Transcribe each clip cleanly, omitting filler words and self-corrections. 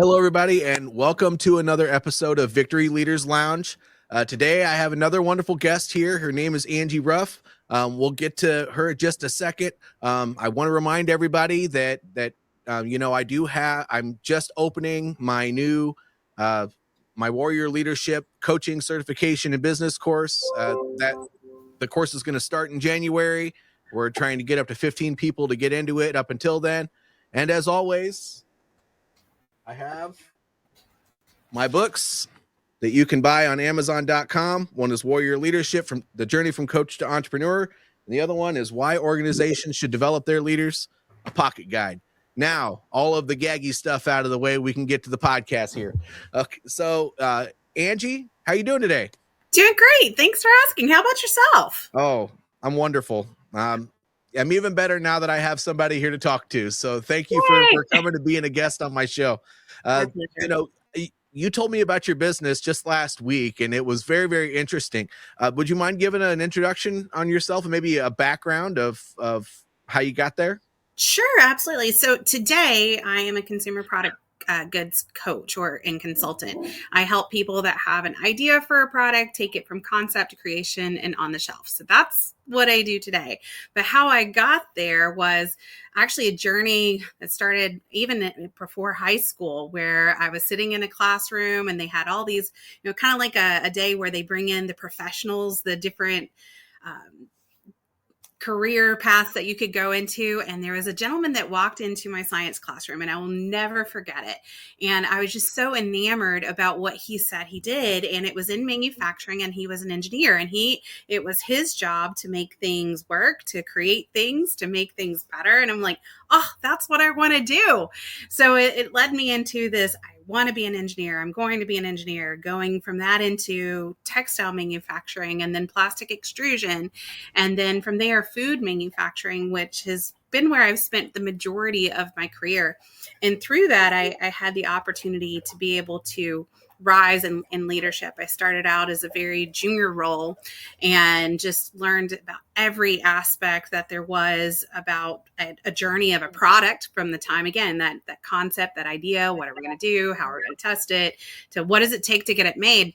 Hello, everybody, and welcome to another episode of Victory Leaders Lounge. Today, I have another wonderful guest here. Her name is Angie Ruff. We'll get to her in just a second. I want to remind everybody that I'm just opening my new my Warrior Leadership Coaching Certification and Business course. That the course is going to start in January. We're trying to get up to 15 people to get into it up until then. And as always, I have my books that you can buy on Amazon.com. One is Warrior Leadership, from the journey from coach to entrepreneur. And the other one is Why Organizations Should Develop Their Leaders, a pocket guide. Now, all of the gaggy stuff out of the way, we can get to the podcast here. Okay, so Angie, how you doing today? Doing great. Thanks for asking. How about yourself? Oh, I'm wonderful. I'm even better now that I have somebody here to talk to. So thank you for coming to being a guest on my show. You told me about your business just last week, and it was very, very interesting. Would you mind giving an introduction on yourself and maybe a background of how you got there? Sure, absolutely. So today I am a consumer product goods coach and consultant. I help people that have an idea for a product, take it from concept to creation and on the shelf. So that's what I do today. But how I got there was actually a journey that started even before high school, where I was sitting in a classroom and they had all these, kind of like a day where they bring in the professionals, the different career paths that you could go into. And there was a gentleman that walked into my science classroom, and I will never forget it. And I was just so enamored about what he said he did. And it was in manufacturing, and he was an engineer, and it was his job to make things work, to create things, to make things better. And I'm like, oh, that's what I want to do. So it led me into this. I want to be an engineer. I'm going to be an engineer, going from that into textile manufacturing, and then plastic extrusion. And then from there, food manufacturing, which has been where I've spent the majority of my career. And through that, I had the opportunity to be able to rise in leadership. I started out as a very junior role and just learned about every aspect that there was about a journey of a product, from the time, again, that concept, that idea, what are we going to do, how are we going to test it, to what does it take to get it made,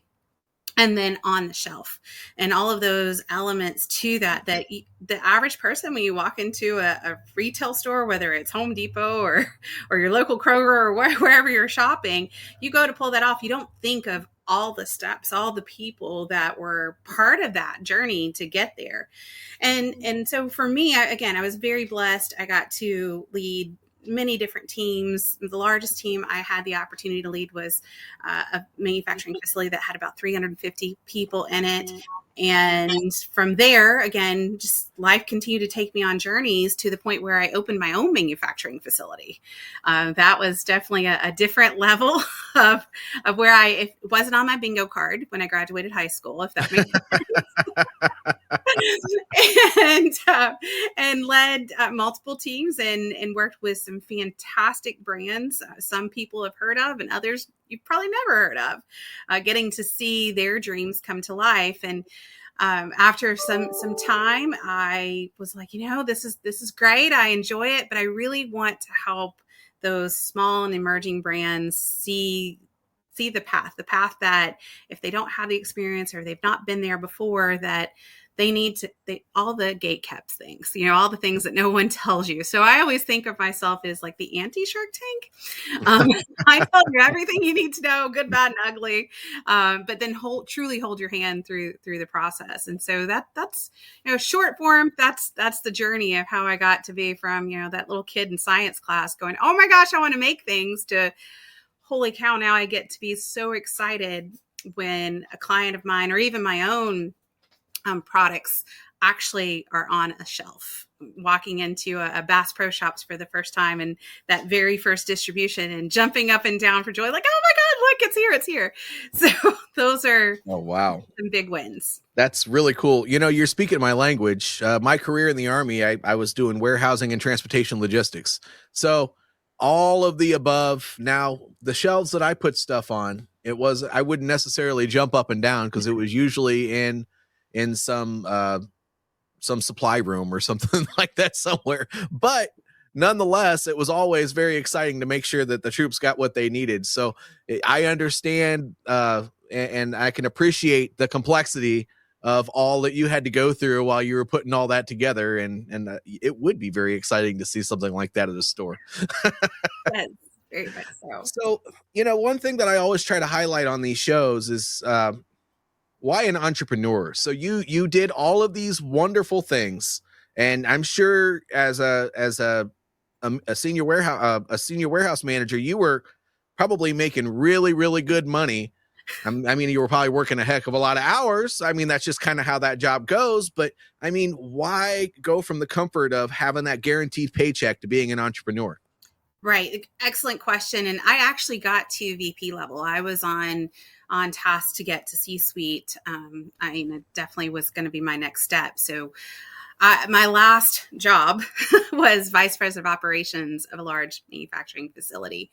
and then on the shelf, and all of those elements to that the average person, when you walk into a retail store, whether it's Home Depot or your local Kroger or wherever you're shopping, you go to pull that off. You don't think of all the steps, all the people that were part of that journey to get there. And so for me, I was very blessed. I got to lead many different teams. The largest team I had the opportunity to lead was a manufacturing facility that had about 350 people in it. And from there, again, just life continued to take me on journeys to the point where I opened my own manufacturing facility. That was definitely a different level of where it wasn't on my bingo card when I graduated high school, if that makes sense. and led multiple teams and worked with some fantastic brands. Some people have heard of, and others you've probably never heard of, getting to see their dreams come to life. And after some time, I was like, this is great. I enjoy it, but I really want to help those small and emerging brands see the path that if they don't have the experience or they've not been there before, that they need to, all the gatekept things, all the things that no one tells you. So I always think of myself as like the anti-Shark Tank. I tell you everything you need to know, good, bad, and ugly, but then truly hold your hand through the process. And so that's short form. That's the journey of how I got to be from that little kid in science class going, oh my gosh, I want to make things, to holy cow, now I get to be so excited when a client of mine, or even my own products, actually are on a shelf, walking into a Bass Pro Shops for the first time, and that very first distribution, and jumping up and down for joy, like, oh my God, look, it's here. So those are some big wins. That's really cool. You're speaking my language. My career in the Army, I was doing warehousing and transportation logistics. So all of the above. Now, the shelves that I put stuff on, I wouldn't necessarily jump up and down, because it was usually in some supply room or something like that somewhere. But nonetheless, it was always very exciting to make sure that the troops got what they needed. So I understand, and I can appreciate the complexity of all that you had to go through while you were putting all that together. And it would be very exciting to see something like that at a store. Yes, very much so. So, one thing that I always try to highlight on these shows is why an entrepreneur. So you did all of these wonderful things, and I'm sure as a senior warehouse manager, you were probably making really, really good money. I mean, you were probably working a heck of a lot of hours. I mean, that's just kind of how that job goes. But I mean, why go from the comfort of having that guaranteed paycheck to being an entrepreneur? Right. Excellent question. And I actually got to VP level. I was on task to get to C-suite. I mean, it definitely was going to be my next step. So my last job was vice president of operations of a large manufacturing facility.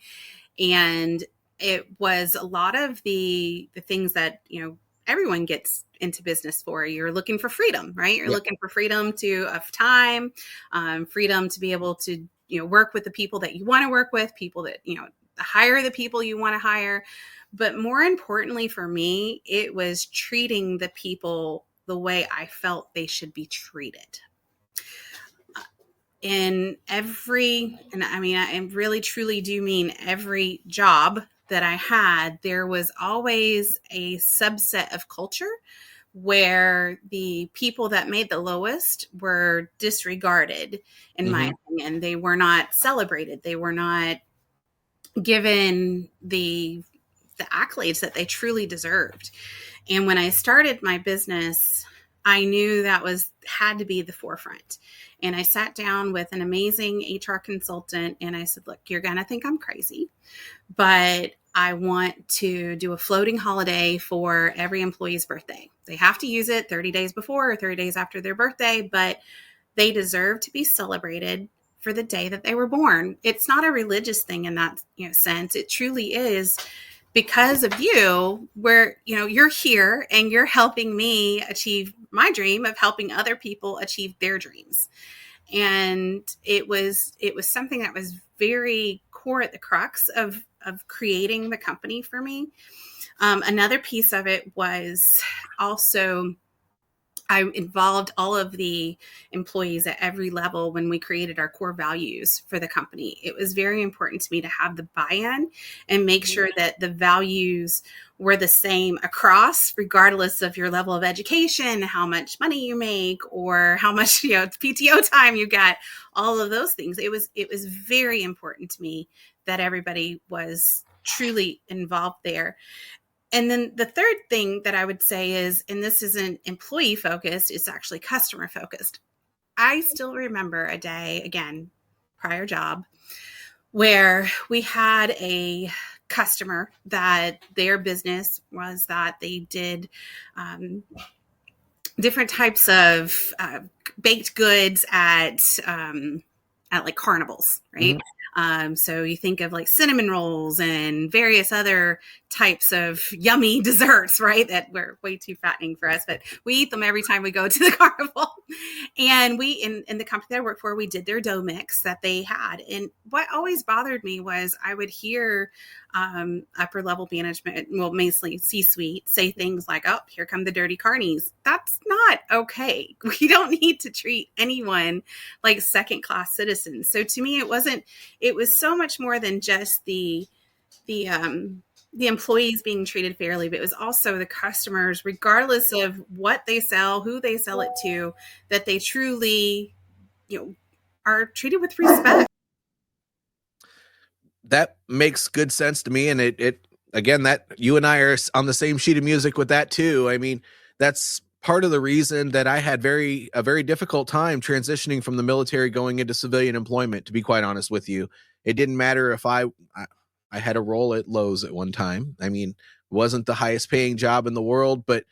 And it was a lot of the things that, everyone gets into business for. You're looking for freedom, right? You're looking for freedom of time, freedom to be able to, work with the people that you want to work with, people that, hire the people you want to hire. But more importantly for me, it was treating the people the way I felt they should be treated. And I mean, I really truly do mean every job that I had, there was always a subset of culture where the people that made the lowest were disregarded, in my opinion. They were not celebrated. They were not given the accolades that they truly deserved. And when I started my business, I knew that had to be the forefront. And I sat down with an amazing HR consultant and I said, look, you're going to think I'm crazy, but I want to do a floating holiday for every employee's birthday. They have to use it 30 days before or 30 days after their birthday, but they deserve to be celebrated for the day that they were born. It's not a religious thing in that sense. It truly is because of you, where you're here and you're helping me achieve my dream of helping other people achieve their dreams. And it was something that was very core at the crux of creating the company for me. Another piece of it was also I involved all of the employees at every level when we created our core values for the company. It was very important to me to have the buy-in and make sure that the values were the same across, regardless of your level of education, how much money you make, or how much PTO time you got, all of those things. It was very important to me that everybody was truly involved there. And then the third thing that I would say is, and this isn't employee focused, it's actually customer focused. I still remember a day, again, prior job, where we had a customer that their business was that they did different types of baked goods at like carnivals, right? So you think of like cinnamon rolls and various other types of yummy desserts, right? That were way too fattening for us, but we eat them every time we go to the carnival. And we, in the company that I worked for, we did their dough mix that they had. And what always bothered me was I would hear upper level management, well, mostly C-suite, say things like, oh, here come the dirty carnies. That's not okay. We don't need to treat anyone like second class citizens. So to me, it was so much more than just the employees being treated fairly, but it was also the customers, regardless of what they sell, who they sell it to, that they truly, are treated with respect. That makes good sense to me. And it again, that you and I are on the same sheet of music with that too. I mean, that's part of the reason that I had a very difficult time transitioning from the military going into civilian employment, to be quite honest with you. It didn't matter if I had a role at Lowe's at one time. I mean, it wasn't the highest paying job in the world, but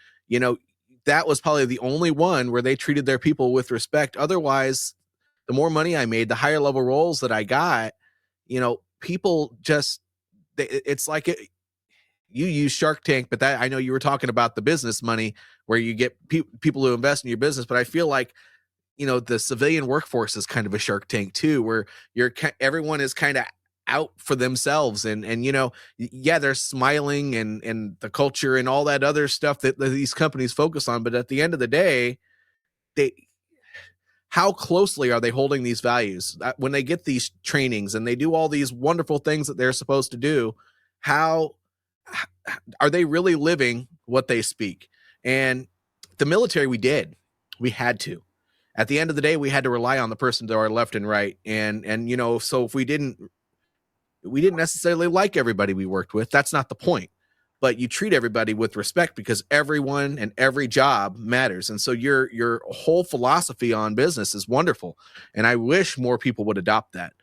that was probably the only one where they treated their people with respect. Otherwise, the more money I made, the higher level roles that I got, people just, it's like you use Shark Tank, but that I know you were talking about the business money where you get people who invest in your business. But I feel like the civilian workforce is kind of a Shark Tank too, where everyone is kind of out for themselves, and yeah, they're smiling and the culture and all that other stuff that these companies focus on, but at the end of the day, they how closely are they holding these values when they get these trainings and they do all these wonderful things that they're supposed to do? How are they really living what they speak? And the military, we had to. At the end of the day, we had to rely on the person to our left and right. And so if we didn't necessarily like everybody we worked with, that's not the point. But you treat everybody with respect because everyone and every job matters. And so your whole philosophy on business is wonderful. And I wish more people would adopt that.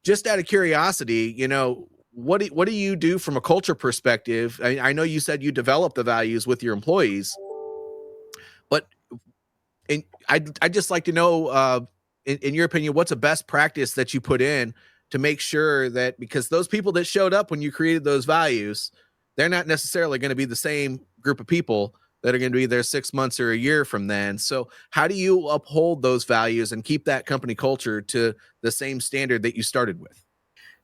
Just out of curiosity, what do you do from a culture perspective? I know you said you develop the values with your employees, but I'd just like to know, in your opinion, what's a best practice that you put in to make sure that, because those people that showed up when you created those values, they're not necessarily going to be the same group of people that are going to be there 6 months or a year from then. So how do you uphold those values and keep that company culture to the same standard that you started with?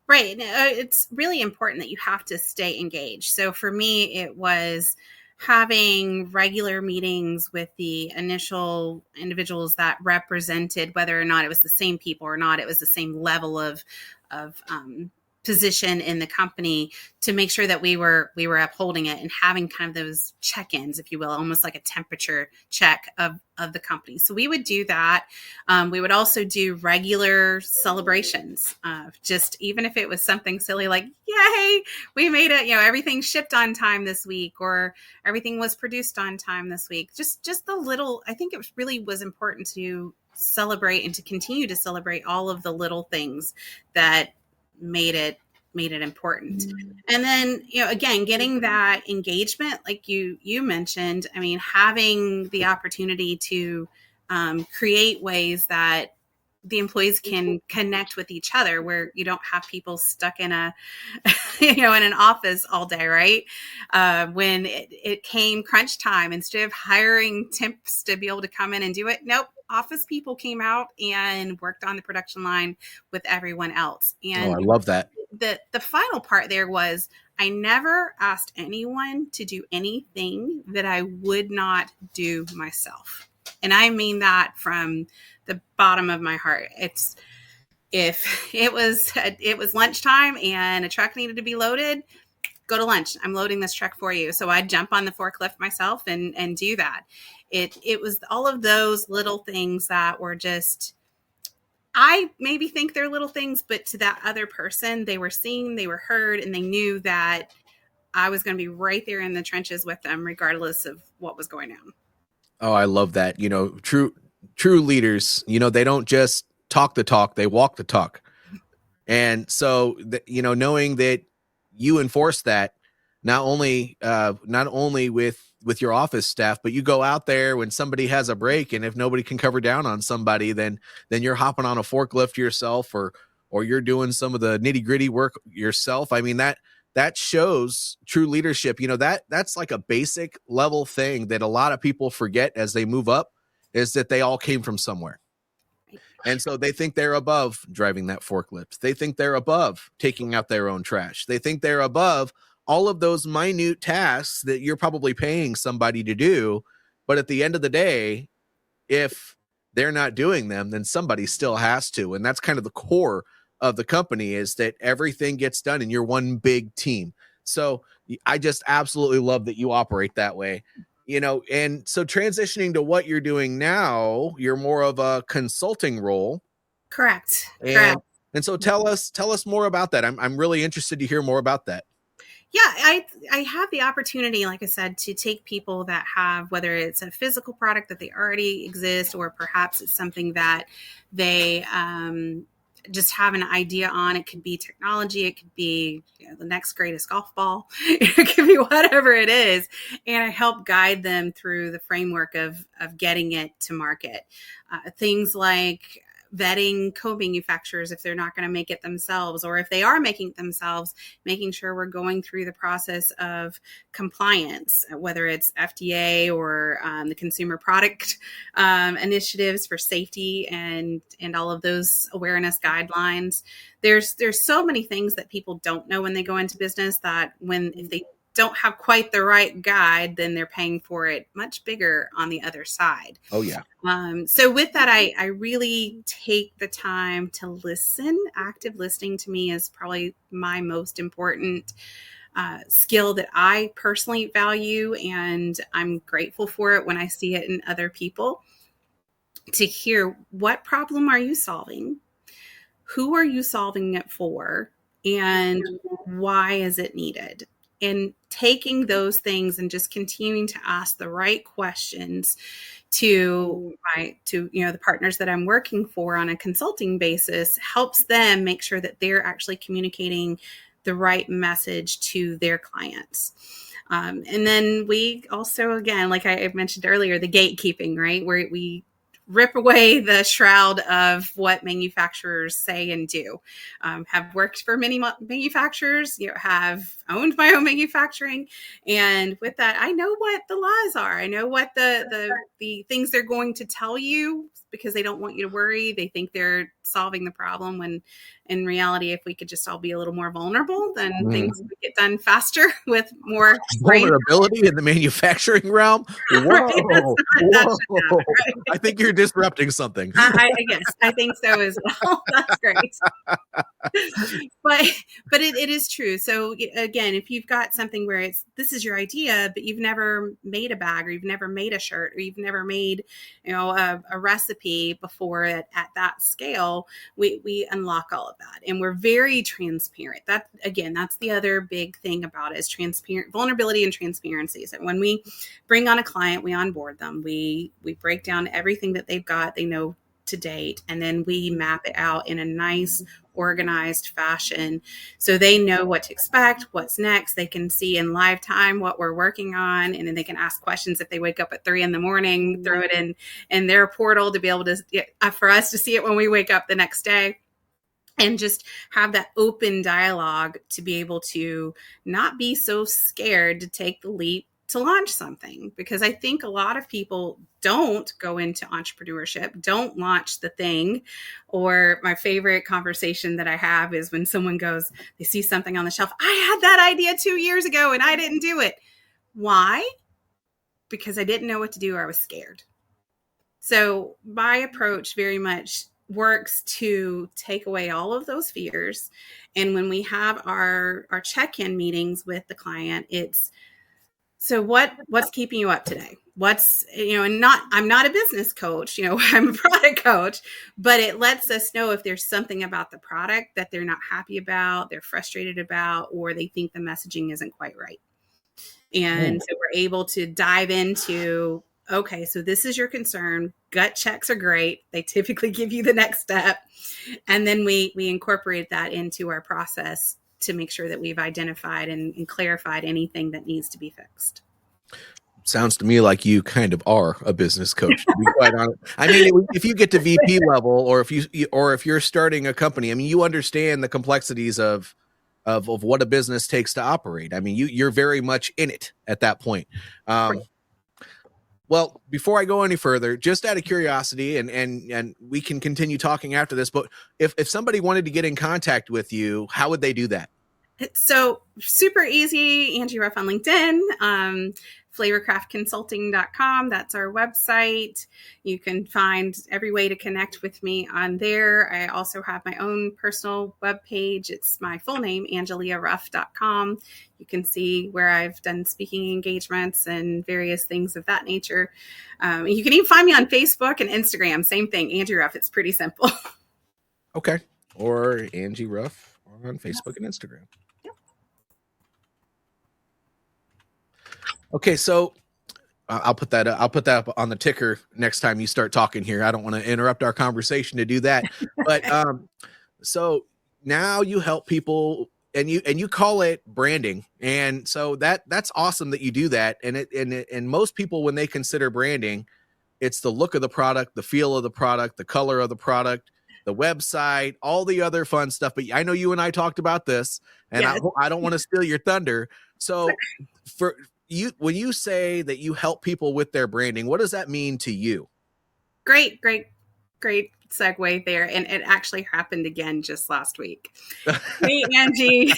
Right. It's really important that you have to stay engaged. So for me, it was having regular meetings with the initial individuals that represented whether or not it was the same people or not, it was the same level of position in the company, to make sure that we were upholding it and having kind of those check-ins, if you will, almost like a temperature check of the company. So we would do that. We would also do regular celebrations, just even if it was something silly like, yay, we made it, everything shipped on time this week, or everything was produced on time this week. Just the little, I think it really was important to celebrate and to continue to celebrate all of the little things that made it important. And then, again, getting that engagement, like you mentioned, I mean, having the opportunity to create ways that the employees can connect with each other, where you don't have people stuck in a, in an office all day, right? When it came crunch time, instead of hiring temps to be able to come in and do it, nope, office people came out and worked on the production line with everyone else. And I love that. The final part there was, I never asked anyone to do anything that I would not do myself. And I mean that from the bottom of my heart. It's, if it was lunchtime and a truck needed to be loaded, go to lunch. I'm loading this truck for you. So I'd jump on the forklift myself and do that. It was all of those little things that were just, I maybe think they're little things, but to that other person, they were seen, they were heard, and they knew that I was going to be right there in the trenches with them, regardless of what was going on. Oh, I love that. True leaders, they don't just talk the talk, they walk the talk. And so, knowing that you enforce that, not only with your office staff, but you go out there when somebody has a break, and if nobody can cover down on somebody, then you're hopping on a forklift yourself, or you're doing some of the nitty gritty work yourself. I mean, that shows true leadership. That's like a basic level thing that a lot of people forget as they move up, is that they all came from somewhere. And so they think they're above driving that forklift. They think they're above taking out their own trash. They think they're above all of those minute tasks that you're probably paying somebody to do. But at the end of the day, if they're not doing them, then somebody still has to. And that's kind of the core of the company, is that everything gets done and you're one big team. So I just absolutely love that you operate that way. And so transitioning to what you're doing now, you're more of a consulting role. Correct. And so tell us more about that. I'm really interested to hear more about that. Yeah, I have the opportunity, like I said, to take people that have, whether it's a physical product that they already exist, or perhaps it's something that they just have an idea on. It could be technology. It could be the next greatest golf ball. It could be whatever it is. And I help guide them through the framework of getting it to market. Things like vetting co-manufacturers if they're not going to make it themselves, or if they are making it themselves, making sure we're going through the process of compliance, whether it's FDA or the consumer product initiatives for safety and all of those awareness guidelines. There's so many things that people don't know when they go into business, that if they don't have quite the right guide, then they're paying for it much bigger on the other side. Oh, yeah. So with that, I really take the time to listen. Active listening to me is probably my most important skill that I personally value, and I'm grateful for it when I see it in other people. To hear, what problem are you solving? Who are you solving it for? And why is it needed? And taking those things and just continuing to ask the right questions to the partners that I'm working for on a consulting basis helps them make sure that they're actually communicating the right message to their clients. And then we also, again, like I mentioned earlier, the gatekeeping, right? Where we rip away the shroud of what manufacturers say and do. Have worked for many manufacturers, have owned my own manufacturing. And with that, I know what the lies are. I know what the things they're going to tell you, because they don't want you to worry. They think they're solving the problem, when in reality, if we could just all be a little more vulnerable, then things would get done faster with more vulnerability in the manufacturing realm. Whoa, right? whoa. Right? I think you're disrupting something. Yes, I think so as well. That's great. But it is true. So again, if you've got something where this is your idea, but you've never made a bag, or you've never made a shirt, or you've never made, a recipe before at that scale, we unlock all of that, and we're very transparent. That's the other big thing about it, is transparent vulnerability and transparency. So when we bring on a client, we onboard them, we break down everything that they've got, they know to date, and then we map it out in a nice, organized fashion, so they know what to expect, what's next. They can see in live time what we're working on, and then they can ask questions if they wake up at 3 a.m, throw it in their portal to be able to, for us to see it when we wake up the next day. And just have that open dialogue to be able to not be so scared to take the leap to launch something, because I think a lot of people don't go into entrepreneurship, don't launch the thing. Or my favorite conversation that I have is when someone goes, they see something on the shelf, I had that idea 2 years ago and I didn't do it. Why? Because I didn't know what to do, or I was scared. So my approach very much works to take away all of those fears. And when we have our check-in meetings with the client, it's, so what's keeping you up today? And I'm not a business coach, I'm a product coach, but it lets us know if there's something about the product that they're not happy about, they're frustrated about, or they think the messaging isn't quite right. And so we're able to dive into, okay, so this is your concern. Gut checks are great. They typically give you the next step. And then we incorporate that into our process to make sure that we've identified and clarified anything that needs to be fixed. Sounds to me like you kind of are a business coach, to be quite honest. I mean, if you get to VP level, or if you're starting a company, I mean, you understand the complexities of what a business takes to operate. I mean, you're very much in it at that point. Well, before I go any further, just out of curiosity, and we can continue talking after this, but if somebody wanted to get in contact with you, how would they do that? So super easy. Angie Ruff on LinkedIn, flavorcraftconsulting.com. That's our website. You can find every way to connect with me on there. I also have my own personal webpage. It's my full name, angeliaruff.com. You can see where I've done speaking engagements and various things of that nature. You can even find me on Facebook and Instagram. Same thing, Angie Ruff. It's pretty simple. Okay. Or Angie Ruff on Facebook and Instagram. Okay, so I'll put that up on the ticker next time you start talking here. I don't want to interrupt our conversation to do that. But so now you help people, and you call it branding. And so that's awesome that you do that. And most people, when they consider branding, it's the look of the product, the feel of the product, the color of the product. the website, all the other fun stuff. But I know you and I talked about this, and Yes. I don't want to steal your thunder. So for you, when you say that you help people with their branding, what does that mean to you? Great segue there. And it actually happened again just last week. Hey, Angie,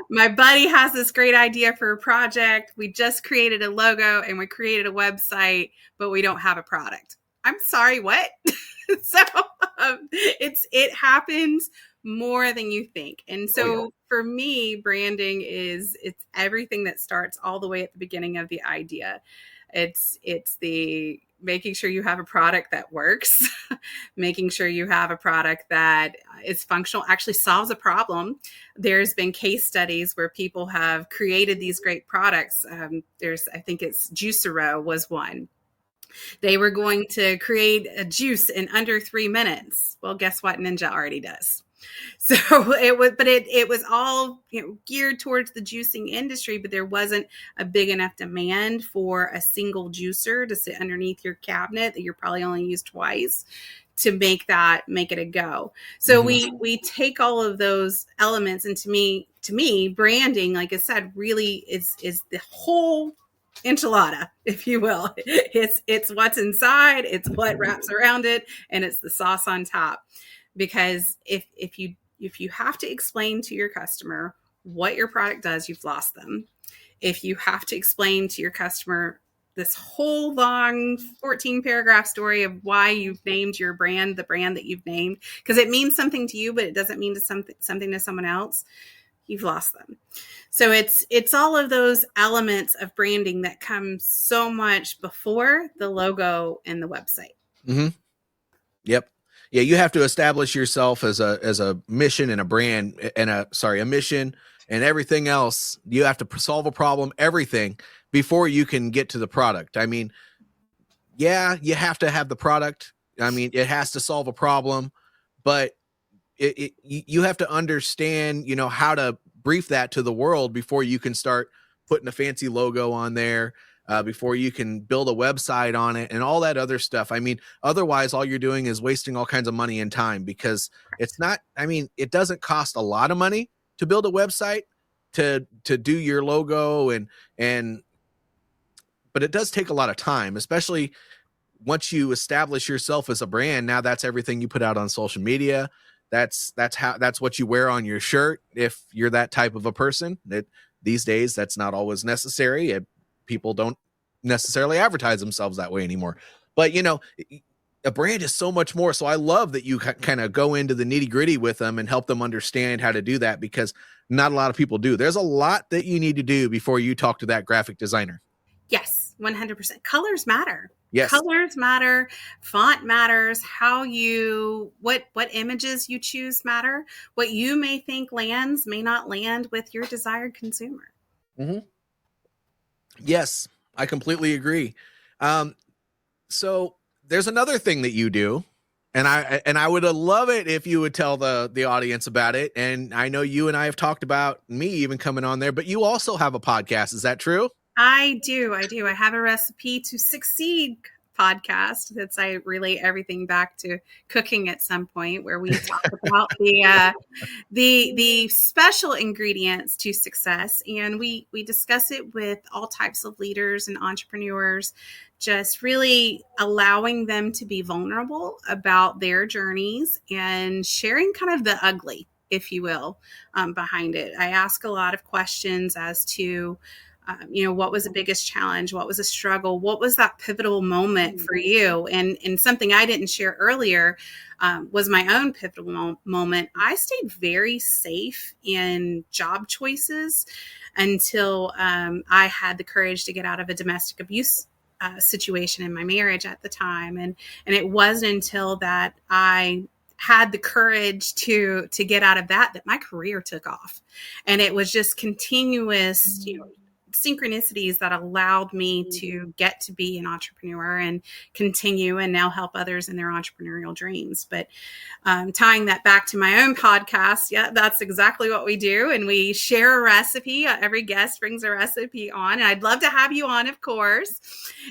my buddy has this great idea for a project. We just created a logo and we created a website, but we don't have a product. I'm sorry, what? So it happens more than you think. And so for me, branding it's everything that starts all the way at the beginning of the idea. It's the making sure you have a product that works, making sure you have a product that is functional, actually solves a problem. There's been case studies where people have created these great products. I think it's Juicero was one. They were going to create a juice in under 3 minutes. Well, guess what? Ninja already does. So it was all geared towards the juicing industry, but there wasn't a big enough demand for a single juicer to sit underneath your cabinet that you're probably only used twice to make it a go. So we take all of those elements, and to me, branding, like I said, really is the whole enchilada, if you will. It's what's inside, it's what wraps around it, and it's the sauce on top. Because if you have to explain to your customer what your product does, you've lost them. If you have to explain to your customer this whole long 14 paragraph story of why you've named your brand, the brand that you've named, because it means something to you, but it doesn't mean something to someone else, you've lost them. So it's all of those elements of branding that come so much before the logo and the website. Mm-hmm. Yep. Yeah, you have to establish yourself as a mission and a brand and a mission and everything else. You have to solve a problem, everything, before you can get to the product. I mean, yeah, you have to have the product. I mean, it has to solve a problem, but you have to understand, how to brief that to the world before you can start putting a fancy logo on there. Before you can build a website on it and all that other stuff. I mean, otherwise, all you're doing is wasting all kinds of money and time, because it doesn't cost a lot of money to build a website, to do your logo, but it does take a lot of time, especially once you establish yourself as a brand. Now that's everything you put out on social media. That's what you wear on your shirt. If you're that type of a person, these days, that's not always necessary. People don't necessarily advertise themselves that way anymore. But, a brand is so much more. So I love that you kind of go into the nitty gritty with them and help them understand how to do that, because not a lot of people do. There's a lot that you need to do before you talk to that graphic designer. Yes, 100%. Colors matter. Yes. Colors matter. Font matters. What images you choose matter. What you may think lands may not land with your desired consumer. Mm-hmm. Yes, I completely agree. So there's another thing that you do, and I would love it if you would tell the audience about it. And I know you and I have talked about me even coming on there, but you also have a podcast. Is that true? I do. I have a Recipe to Succeed podcast I relate everything back to cooking at some point, where we talk about the special ingredients to success, and we discuss it with all types of leaders and entrepreneurs, just really allowing them to be vulnerable about their journeys and sharing kind of the ugly, if you will, behind it. I ask a lot of questions as to what was the biggest challenge? What was a struggle? What was that pivotal moment for you? And something I didn't share earlier was my own pivotal moment. I stayed very safe in job choices until I had the courage to get out of a domestic abuse situation in my marriage at the time. And it wasn't until that I had the courage to get out of that my career took off. And it was just continuous, synchronicities that allowed me to get to be an entrepreneur and continue and now help others in their entrepreneurial dreams. But tying that back to my own podcast, yeah, that's exactly what we do. And we share a recipe. Every guest brings a recipe on. And I'd love to have you on, of course.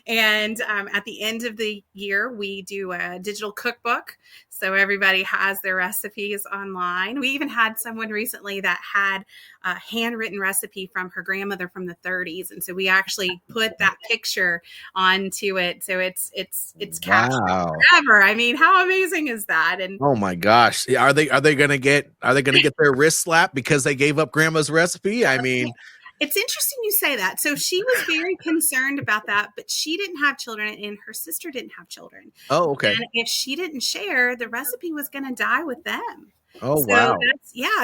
And at the end of the year, we do a digital cookbook. So everybody has their recipes online. We even had someone recently that had a handwritten recipe from her grandmother from the 30s. And so we actually put that picture onto it. So it's captured Wow. forever. I mean, how amazing is that? And Oh my gosh. Are they gonna get their wrist slapped because they gave up grandma's recipe? I mean, it's interesting you say that. So she was very concerned about that, but she didn't have children and her sister didn't have children. oh, okay. And if she didn't share, the recipe was going to die with them. Oh, So wow.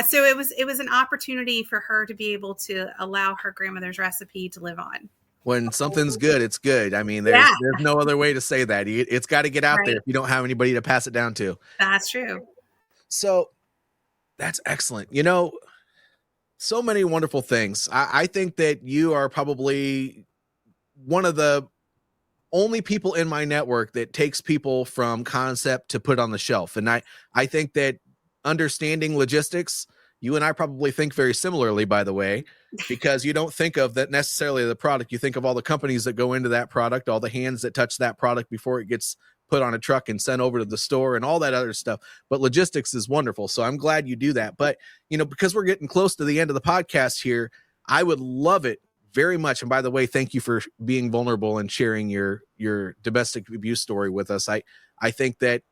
so it was an opportunity for her to be able to allow her grandmother's recipe to live on. When something's good, it's good. I mean, there's no other way to say that. It's got to get out there if you don't have anybody to pass it down to. That's true. So that's excellent. So many wonderful things. I think that you are probably one of the only people in my network that takes people from concept to put on the shelf. And I think that understanding logistics, you and I probably think very similarly, by the way, because you don't think of that necessarily the product. You think of all the companies that go into that product, all the hands that touch that product before it gets put on a truck and sent over to the store and all that other stuff. But logistics is wonderful. So I'm glad you do that. But, because we're getting close to the end of the podcast here, I would love it very much. And by the way, thank you for being vulnerable and sharing your domestic abuse story with us. I think that,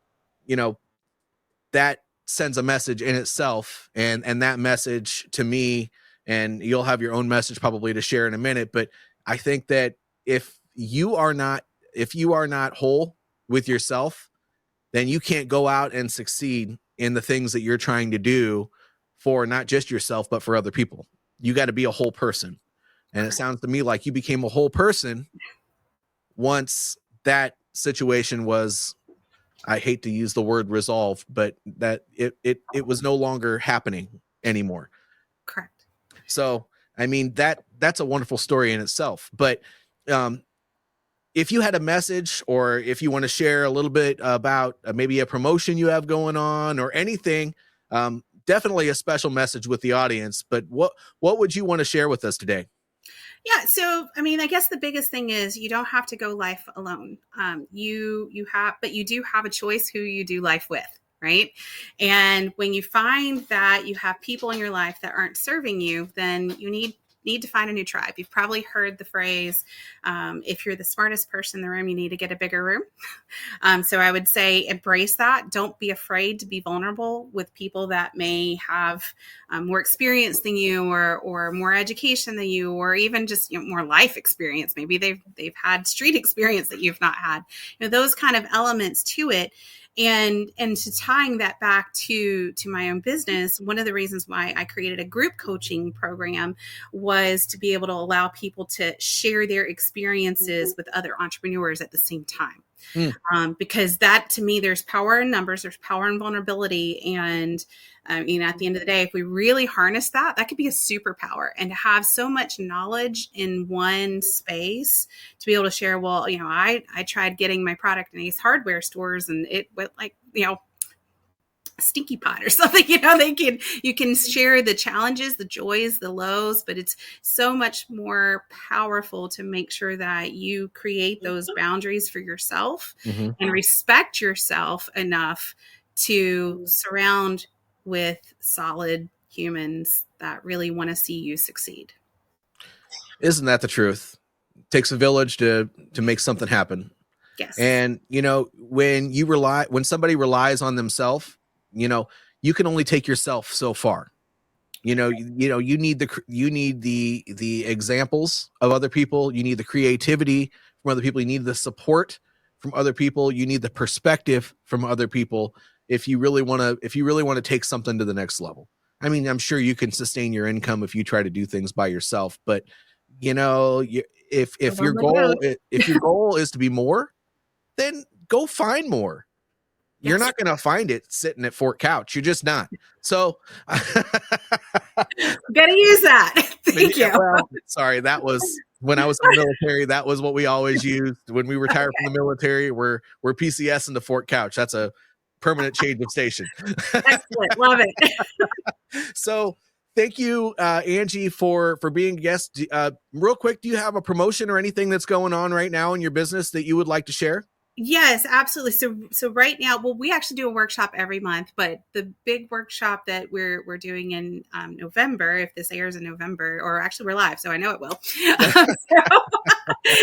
that sends a message in itself, and that message to me, and you'll have your own message probably to share in a minute. But I think that if you are not whole with yourself, then you can't go out and succeed in the things that you're trying to do for not just yourself, but for other people. You got to be a whole person. And it sounds to me like you became a whole person once that situation was, I hate to use the word resolved, but that it was no longer happening anymore. Correct. So, I mean, that's a wonderful story in itself. But if you had a message, or if you want to share a little bit about maybe a promotion you have going on or anything, definitely a special message with the audience. But what would you want to share with us today? Yeah. So, I mean, I guess the biggest thing is you don't have to go life alone. But you do have a choice who you do life with. Right. And when you find that you have people in your life that aren't serving you, then you need to find a new tribe. You've probably heard the phrase, if you're the smartest person in the room, you need to get a bigger room. So I would say embrace that. Don't be afraid to be vulnerable with people that may have more experience than you, or more education than you, or even just more life experience. Maybe they've had street experience that you've not had. Those kind of elements to it. And to tying that back to my own business, one of the reasons why I created a group coaching program was to be able to allow people to share their experiences with other entrepreneurs at the same time. Because that, to me, there's power in numbers, there's power in vulnerability. And at the end of the day, if we really harness that could be a superpower. And to have so much knowledge in one space to be able to share, well, I tried getting my product in Ace Hardware stores and it went like, stinky pot or something. You can share the challenges, the joys, the lows, but it's so much more powerful to make sure that you create those boundaries for yourself and respect yourself enough to surround with solid humans that really want to see you succeed. Isn't that the truth? It takes a village to make something happen. Yes. And when somebody relies on themselves, you can only take yourself so far. You need the examples of other people. You need the creativity from other people. You need the support from other people. You need the perspective from other people. If you really want to take something to the next level. I mean, I'm sure you can sustain your income if you try to do things by yourself, but if your goal is to be more, then go find more. Yes. You're not going to find it sitting at Fort Couch. You're just not. So gotta use that. Thank you. Well, sorry, that was when I was in the military. That was what we always used when we retired from the military. We're PCS in the Fort Couch. That's a permanent change of station. Excellent. Love it. So thank you, Angie, for being a guest. Real quick, do you have a promotion or anything that's going on right now in your business that you would like to share? Yes, absolutely. So right now, well, we actually do a workshop every month, but the big workshop that we're doing in November, if this airs in November, or actually we're live, so I know it will.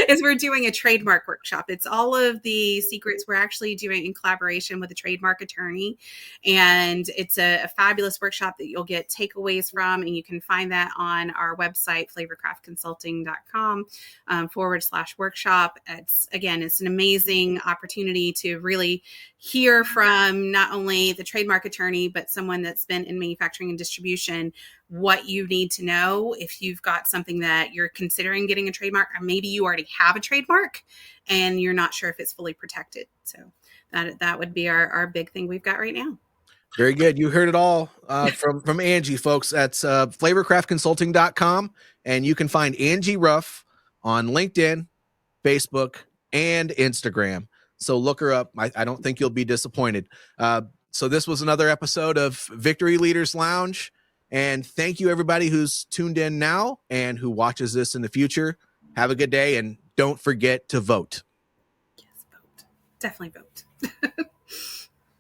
Is we're doing a trademark workshop. It's all of the secrets we're actually doing in collaboration with a trademark attorney, and it's a fabulous workshop that you'll get takeaways from, and you can find that on our website, flavorcraftconsulting.com /workshop. It's an amazing opportunity to really hear from not only the trademark attorney, but someone that's been in manufacturing and distribution, what you need to know if you've got something that you're considering getting a trademark, or maybe you already have a trademark and you're not sure if it's fully protected. So that would be our big thing we've got right now. Very good. You heard it all from Angie, folks. That's flavorcraftconsulting.com. And you can find Angie Ruff on LinkedIn, Facebook, and Instagram. So look her up. I don't think you'll be disappointed. So this was another episode of Victory Leaders Lounge. And thank you, everybody who's tuned in now and who watches this in the future. Have a good day, and don't forget to vote. Yes, vote. Definitely vote.